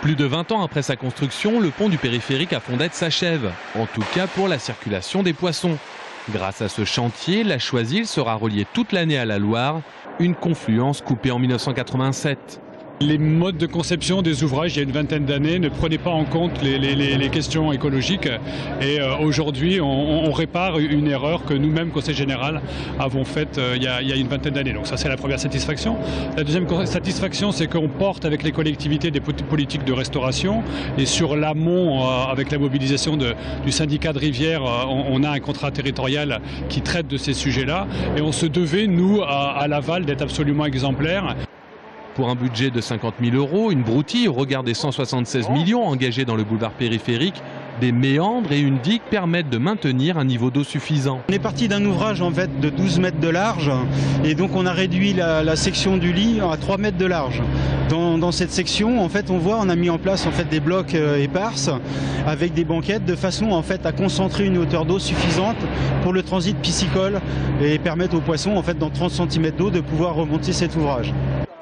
Plus de 20 ans après sa construction, le pont du périphérique à Fondette s'achève, en tout cas pour la circulation des poissons. Grâce à ce chantier, la Choisille sera reliée toute l'année à la Loire, une confluence coupée en 1987. Les modes de conception des ouvrages il y a une vingtaine d'années ne prenaient pas en compte les questions écologiques et aujourd'hui on répare une erreur que nous-mêmes, Conseil général, avons faite il y a une vingtaine d'années. Donc ça c'est la première satisfaction. La deuxième satisfaction c'est qu'on porte avec les collectivités des politiques de restauration et sur l'amont avec la mobilisation du syndicat de rivière on a un contrat territorial qui traite de ces sujets-là et on se devait nous à l'aval d'être absolument exemplaires. Pour un budget de 50 000 €, une broutille au regard des 176 millions engagés dans le boulevard périphérique, des méandres et une digue permettent de maintenir un niveau d'eau suffisant. On est parti d'un ouvrage en fait de 12 mètres de large et donc on a réduit la section du lit à 3 mètres de large. Dans cette section, en fait, on a mis en place en fait des blocs éparses avec des banquettes de façon en fait à concentrer une hauteur d'eau suffisante pour le transit piscicole et permettre aux poissons en fait dans 30 cm d'eau de pouvoir remonter cet ouvrage.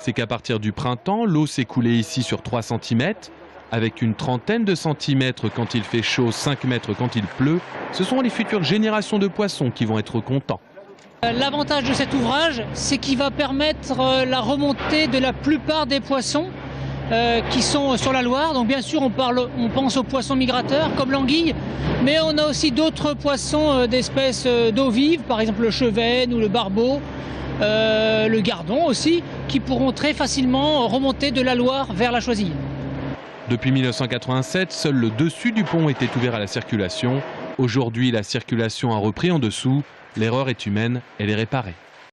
C'est qu'à partir du printemps, l'eau s'est coulée ici sur 3 cm, avec une trentaine de centimètres quand il fait chaud, 5 mètres quand il pleut. Ce sont les futures générations de poissons qui vont être contents. L'avantage de cet ouvrage, c'est qu'il va permettre la remontée de la plupart des poissons qui sont sur la Loire. Donc bien sûr, on pense aux poissons migrateurs comme l'anguille, mais on a aussi d'autres poissons d'espèces d'eau vive, par exemple le chevenne ou le barbeau. Le gardon aussi, qui pourront très facilement remonter de la Loire vers la Choisille. Depuis 1987, seul le dessus du pont était ouvert à la circulation. Aujourd'hui, la circulation a repris en dessous. L'erreur est humaine, elle est réparée.